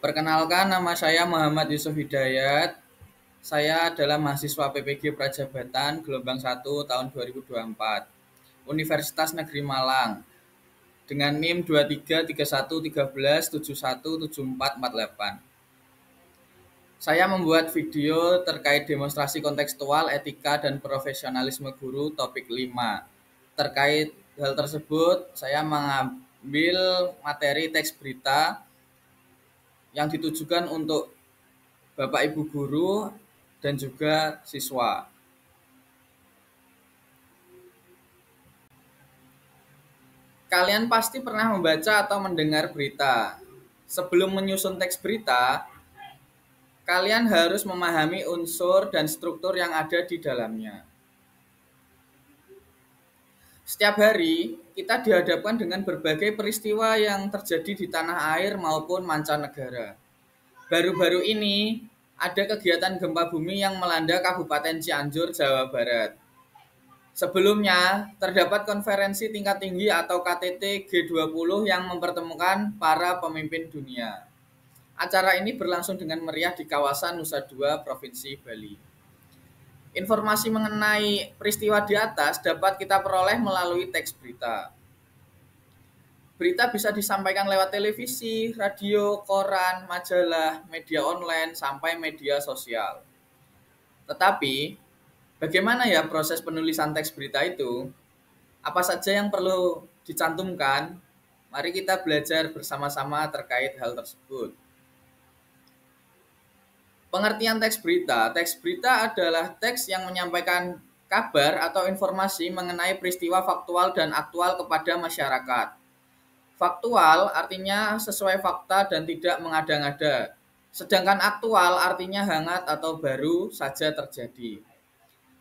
Perkenalkan, nama saya Muhammad Yusuf Hidayat. Saya adalah mahasiswa PPG Prajabatan gelombang 1 tahun 2024, Universitas Negeri Malang, dengan NIM 23311371717448. Saya membuat video terkait demonstrasi kontekstual etika dan profesionalisme guru topik 5. Terkait hal tersebut, saya mengambil materi teks berita yang ditujukan untuk Bapak Ibu guru dan juga siswa. Kalian pasti pernah membaca atau mendengar berita. Sebelum menyusun teks berita, kalian harus memahami unsur dan struktur yang ada di dalamnya. Setiap hari, kita dihadapkan dengan berbagai peristiwa yang terjadi di tanah air maupun mancanegara. Baru-baru ini, ada kegiatan gempa bumi yang melanda Kabupaten Cianjur, Jawa Barat. Sebelumnya, terdapat konferensi tingkat tinggi atau KTT G20 yang mempertemukan para pemimpin dunia. Acara ini berlangsung dengan meriah di kawasan Nusa Dua, Provinsi Bali. Informasi mengenai peristiwa di atas dapat kita peroleh melalui teks berita. Berita bisa disampaikan lewat televisi, radio, koran, majalah, media online, sampai media sosial. Tetapi, bagaimana ya proses penulisan teks berita itu? Apa saja yang perlu dicantumkan? Mari kita belajar bersama-sama terkait hal tersebut. Pengertian teks berita. Teks berita adalah teks yang menyampaikan kabar atau informasi mengenai peristiwa faktual dan aktual kepada masyarakat. Faktual artinya sesuai fakta dan tidak mengada-ngada. Sedangkan aktual artinya hangat atau baru saja terjadi.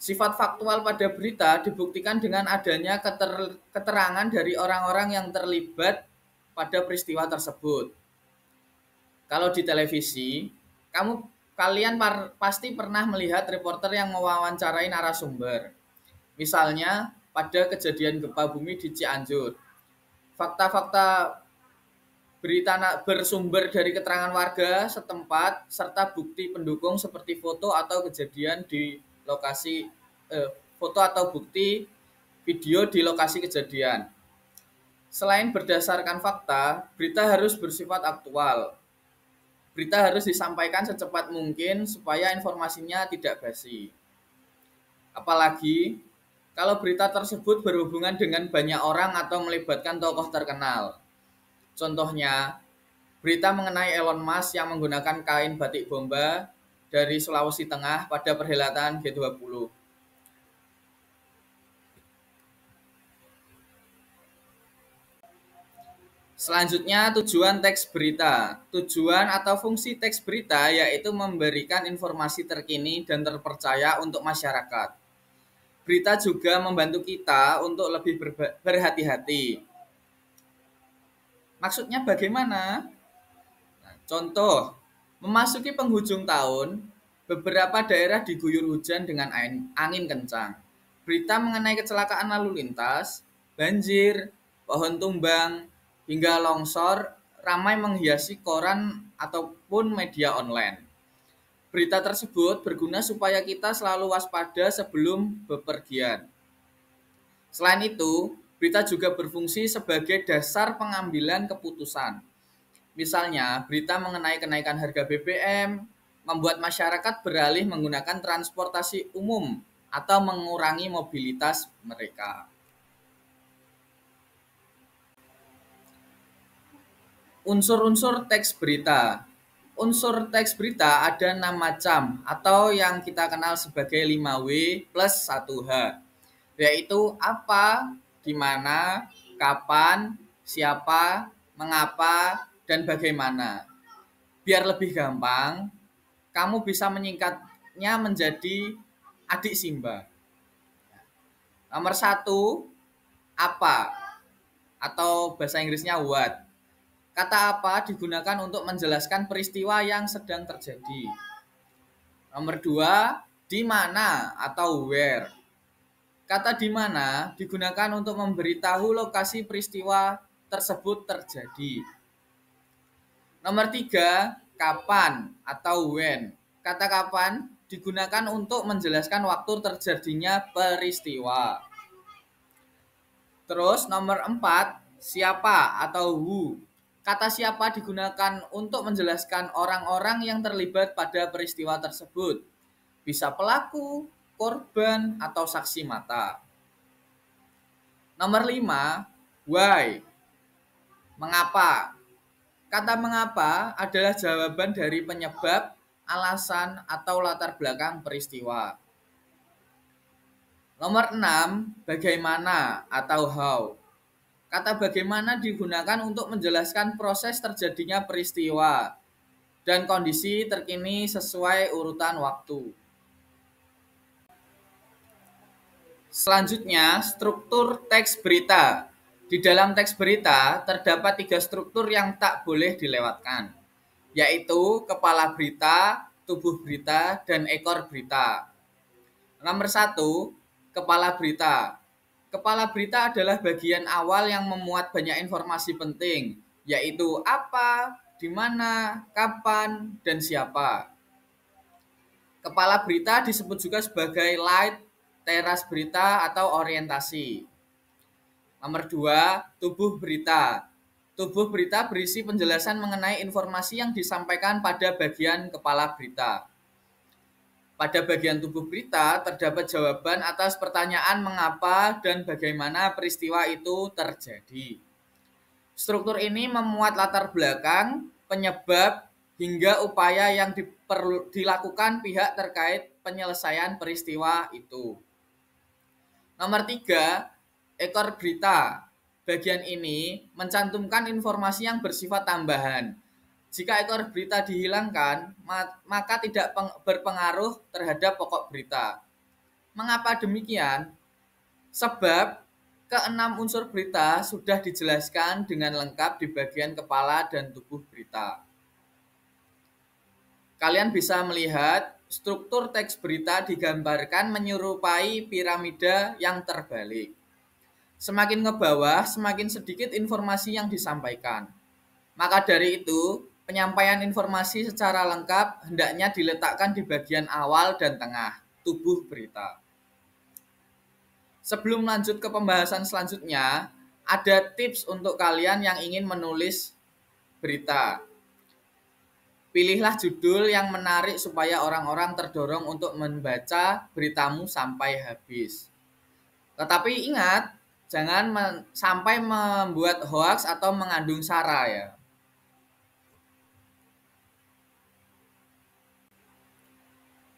Sifat faktual pada berita dibuktikan dengan adanya keterangan dari orang-orang yang terlibat pada peristiwa tersebut. Kalau di televisi, kalian pasti pernah melihat reporter yang mewawancarai narasumber. Misalnya pada kejadian gempa bumi di Cianjur. Fakta-fakta berita bersumber dari keterangan warga setempat serta bukti pendukung seperti foto atau kejadian di lokasi foto atau bukti video di lokasi kejadian. Selain berdasarkan fakta, berita harus bersifat aktual. Berita harus disampaikan secepat mungkin supaya informasinya tidak basi. Apalagi kalau berita tersebut berhubungan dengan banyak orang atau melibatkan tokoh terkenal. Contohnya, berita mengenai Elon Musk yang menggunakan kain batik bomba dari Sulawesi Tengah pada perhelatan G20. Selanjutnya, tujuan teks berita. Tujuan atau fungsi teks berita yaitu memberikan informasi terkini dan terpercaya untuk masyarakat. Berita juga membantu kita untuk lebih berhati-hati. Maksudnya bagaimana? Contoh, memasuki penghujung tahun, beberapa daerah diguyur hujan dengan angin kencang. Berita mengenai kecelakaan lalu lintas, banjir, pohon tumbang, hingga longsor ramai menghiasi koran ataupun media online. Berita tersebut berguna supaya kita selalu waspada sebelum bepergian. Selain itu, berita juga berfungsi sebagai dasar pengambilan keputusan. Misalnya, berita mengenai kenaikan harga BBM membuat masyarakat beralih menggunakan transportasi umum atau mengurangi mobilitas mereka. Unsur-unsur teks berita. Unsur teks berita ada 6 macam atau yang kita kenal sebagai 5W plus 1H. Yaitu apa, di mana, kapan, siapa, mengapa, dan bagaimana. Biar lebih gampang, kamu bisa menyingkatnya menjadi adik Simba. Nomor 1, apa, atau bahasa Inggrisnya what. Kata apa digunakan untuk menjelaskan peristiwa yang sedang terjadi. Nomor 2, di mana atau where. Kata di mana digunakan untuk memberitahu lokasi peristiwa tersebut terjadi. Nomor 3, kapan atau when. Kata kapan digunakan untuk menjelaskan waktu terjadinya peristiwa. Terus nomor 4, siapa atau who. Kata siapa digunakan untuk menjelaskan orang-orang yang terlibat pada peristiwa tersebut. Bisa pelaku, korban, atau saksi mata. Nomor 5, why. Mengapa. Kata mengapa adalah jawaban dari penyebab, alasan, atau latar belakang peristiwa. Nomor 6, bagaimana atau how. Kata bagaimana digunakan untuk menjelaskan proses terjadinya peristiwa dan kondisi terkini sesuai urutan waktu. Selanjutnya, struktur teks berita. Di dalam teks berita terdapat 3 struktur yang tak boleh dilewatkan, yaitu kepala berita, tubuh berita, dan ekor berita. Nomor 1, kepala berita. Kepala berita adalah bagian awal yang memuat banyak informasi penting, yaitu apa, di mana, kapan, dan siapa. Kepala berita disebut juga sebagai light, teras berita, atau orientasi. Nomor 2, tubuh berita. Tubuh berita berisi penjelasan mengenai informasi yang disampaikan pada bagian kepala berita. Pada bagian tubuh berita terdapat jawaban atas pertanyaan mengapa dan bagaimana peristiwa itu terjadi. Struktur ini memuat latar belakang, penyebab, hingga upaya yang dilakukan pihak terkait penyelesaian peristiwa itu. Nomor 3, ekor berita. Bagian ini mencantumkan informasi yang bersifat tambahan. Jika ekor berita dihilangkan, maka tidak berpengaruh terhadap pokok berita. Mengapa demikian? Sebab ke-6 unsur berita sudah dijelaskan dengan lengkap di bagian kepala dan tubuh berita. Kalian bisa melihat struktur teks berita digambarkan menyerupai piramida yang terbalik. Semakin ke bawah, semakin sedikit informasi yang disampaikan. Maka dari itu, penyampaian informasi secara lengkap hendaknya diletakkan di bagian awal dan tengah tubuh berita. Sebelum lanjut ke pembahasan selanjutnya, ada tips untuk kalian yang ingin menulis berita. Pilihlah judul yang menarik supaya orang-orang terdorong untuk membaca beritamu sampai habis. Tetapi ingat, jangan sampai membuat hoaks atau mengandung sara ya.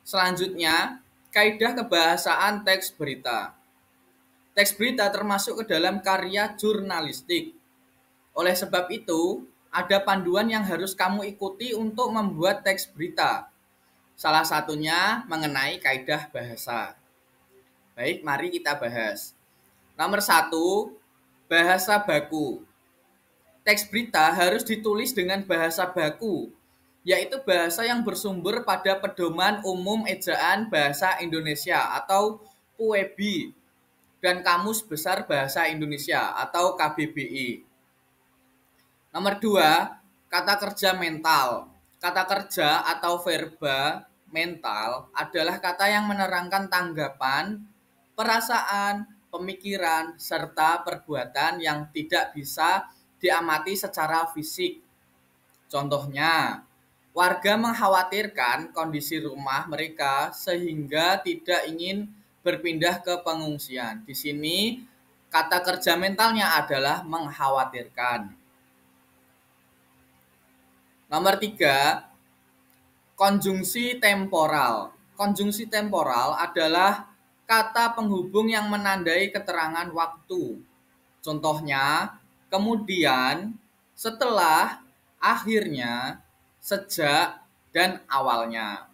Selanjutnya, kaidah kebahasaan teks berita. Teks berita termasuk ke dalam karya jurnalistik. Oleh sebab itu, ada panduan yang harus kamu ikuti untuk membuat teks berita. Salah satunya mengenai kaidah bahasa. Baik, mari kita bahas. Nomor 1, bahasa baku. Teks berita harus ditulis dengan bahasa baku, yaitu bahasa yang bersumber pada Pedoman Umum Ejaan Bahasa Indonesia atau PUEB dan Kamus Besar Bahasa Indonesia atau KBBI. Nomor 2, kata kerja mental. Kata kerja atau verba mental adalah kata yang menerangkan tanggapan, perasaan, pemikiran, serta perbuatan yang tidak bisa diamati secara fisik. Contohnya, warga mengkhawatirkan kondisi rumah mereka sehingga tidak ingin berpindah ke pengungsian. Di sini kata kerja mentalnya adalah mengkhawatirkan. Nomor 3, konjungsi temporal. Konjungsi temporal adalah kata penghubung yang menandai keterangan waktu. Contohnya, kemudian, setelah, akhirnya, sejak, dan awalnya.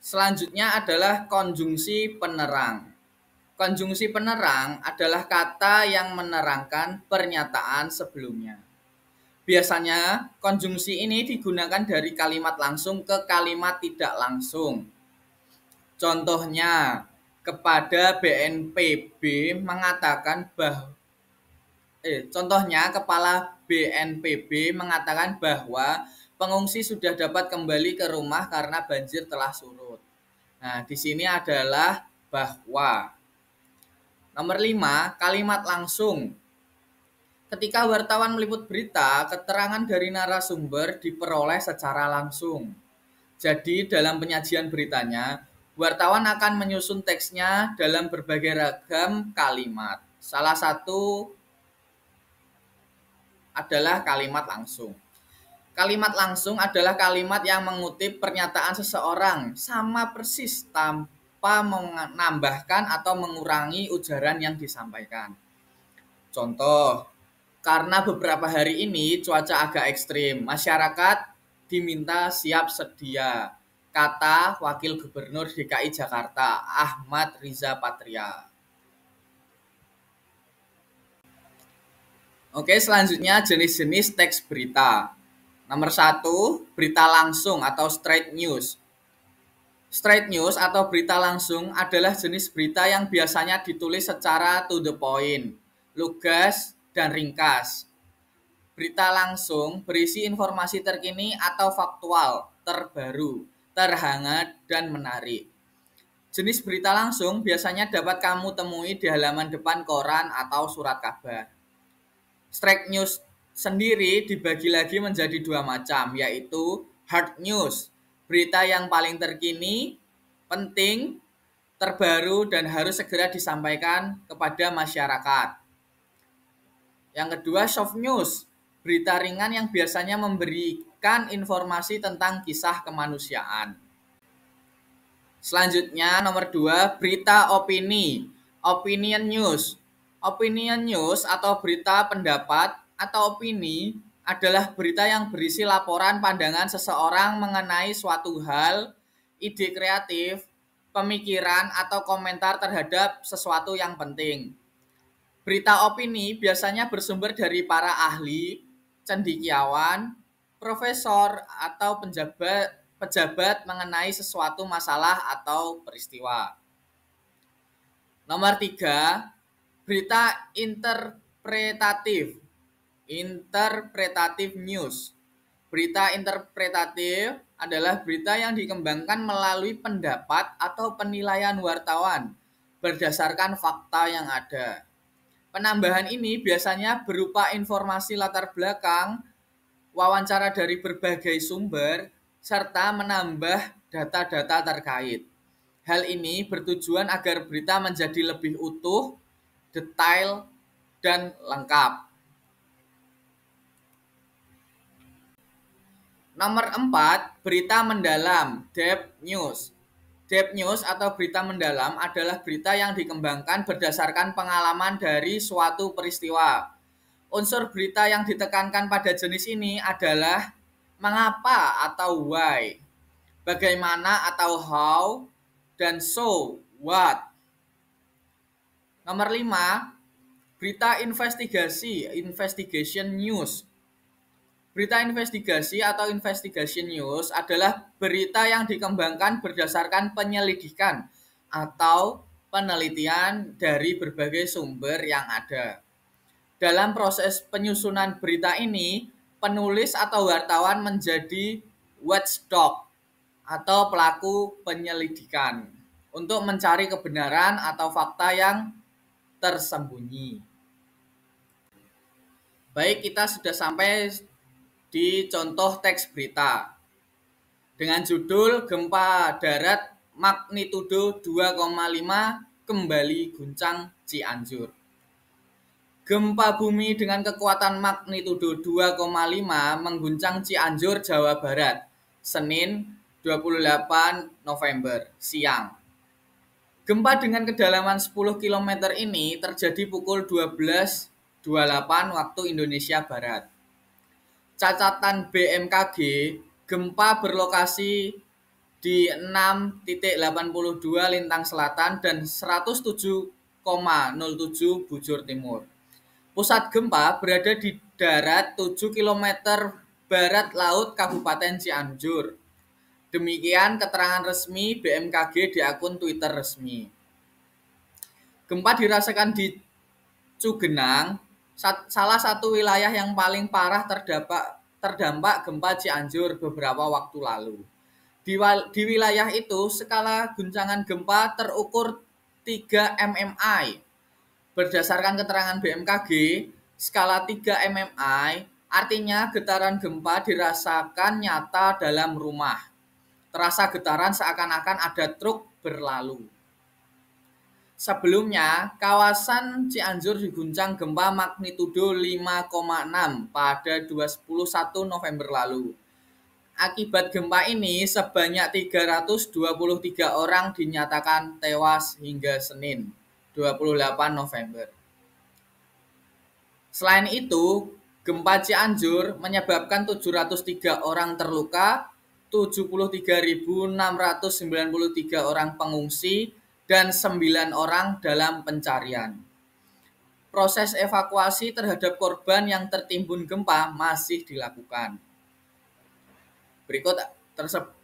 Selanjutnya adalah konjungsi penerang. Konjungsi penerang adalah kata yang menerangkan pernyataan sebelumnya. Biasanya, konjungsi ini digunakan dari kalimat langsung ke kalimat tidak langsung. Contohnya, kepada BNPB mengatakan contohnya Kepala BNPB mengatakan bahwa pengungsi sudah dapat kembali ke rumah karena banjir telah surut. Nah, di sini adalah bahwa. Nomor 5, kalimat langsung. Ketika wartawan meliput berita, keterangan dari narasumber diperoleh secara langsung. Jadi dalam penyajian beritanya, wartawan akan menyusun teksnya dalam berbagai ragam kalimat. Salah satu adalah kalimat langsung. Kalimat langsung adalah kalimat yang mengutip pernyataan seseorang sama persis tanpa menambahkan atau mengurangi ujaran yang disampaikan. Contoh, karena beberapa hari ini cuaca agak ekstrim, masyarakat diminta siap sedia, kata Wakil Gubernur DKI Jakarta, Ahmad Riza Patria. Oke, selanjutnya jenis-jenis teks berita. Nomor 1, berita langsung atau straight news. Straight news atau berita langsung adalah jenis berita yang biasanya ditulis secara to the point, lugas, dan ringkas. Berita langsung berisi informasi terkini atau faktual, terbaru, terhangat, dan menarik. Jenis berita langsung biasanya dapat kamu temui di halaman depan koran atau surat kabar. Straight news sendiri dibagi lagi menjadi dua macam, yaitu hard news, berita yang paling terkini, penting, terbaru, dan harus segera disampaikan kepada masyarakat. Yang kedua, soft news, berita ringan yang biasanya memberikan informasi tentang kisah kemanusiaan. Selanjutnya, nomor 2, berita opini, opinion news. Opinion news atau berita pendapat atau opini adalah berita yang berisi laporan pandangan seseorang mengenai suatu hal, ide kreatif, pemikiran, atau komentar terhadap sesuatu yang penting. Berita opini biasanya bersumber dari para ahli, cendekiawan, profesor, atau pejabat mengenai sesuatu masalah atau peristiwa. Nomor 3, berita interpretatif. Interpretatif news. Berita interpretatif adalah berita yang dikembangkan melalui pendapat atau penilaian wartawan berdasarkan fakta yang ada. Penambahan ini biasanya berupa informasi latar belakang, wawancara dari berbagai sumber, serta menambah data-data terkait. Hal ini bertujuan agar berita menjadi lebih utuh, detail, dan lengkap. Nomor 4, berita mendalam, depth news. Depth news atau berita mendalam adalah berita yang dikembangkan berdasarkan pengalaman dari suatu peristiwa. Unsur berita yang ditekankan pada jenis ini adalah mengapa atau why, bagaimana atau how, dan so, what. Nomor 5, berita investigasi, investigation news. Berita investigasi atau investigation news adalah berita yang dikembangkan berdasarkan penyelidikan atau penelitian dari berbagai sumber yang ada. Dalam proses penyusunan berita ini, penulis atau wartawan menjadi watchdog atau pelaku penyelidikan untuk mencari kebenaran atau fakta yang tersembunyi. Baik, kita sudah sampai di contoh teks berita dengan judul Gempa Darat Magnitudo 2,5 kembali guncang Cianjur. Gempa bumi dengan kekuatan magnitudo 2,5 mengguncang Cianjur, Jawa Barat, Senin 28 November siang. Gempa dengan kedalaman 10 km ini terjadi pukul 12.28 waktu Indonesia Barat. Catatan BMKG, gempa berlokasi di 6.82 Lintang Selatan dan 107,07 Bujur Timur. Pusat gempa berada di darat 7 km barat laut Kabupaten Cianjur. Demikian keterangan resmi BMKG di akun Twitter resmi. Gempa dirasakan di Cugenang, Salah satu wilayah yang paling parah terdampak gempa Cianjur beberapa waktu lalu. Di wilayah itu, skala guncangan gempa terukur 3 mmi. Berdasarkan keterangan BMKG, skala 3 mmi artinya getaran gempa dirasakan nyata dalam rumah. Terasa getaran seakan-akan ada truk berlalu. Sebelumnya, kawasan Cianjur diguncang gempa magnitudo 5,6 pada 21 November lalu. Akibat gempa ini, sebanyak 323 orang dinyatakan tewas hingga Senin, 28 November. Selain itu, gempa Cianjur menyebabkan 703 orang terluka, 73.693 orang pengungsi, dan 9 orang dalam pencarian. Proses evakuasi terhadap korban yang tertimbun gempa masih dilakukan. Berikut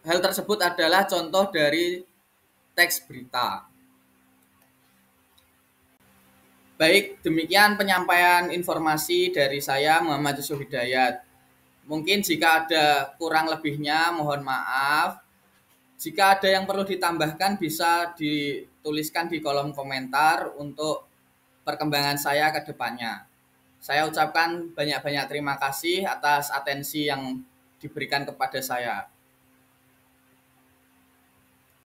hal tersebut adalah contoh dari teks berita. Baik, demikian penyampaian informasi dari saya, Muhammad Yusuf Hidayat. Mungkin jika ada kurang lebihnya, mohon maaf. Jika ada yang perlu ditambahkan, bisa dituliskan di kolom komentar untuk perkembangan saya ke depannya. Saya ucapkan banyak-banyak terima kasih atas atensi yang diberikan kepada saya.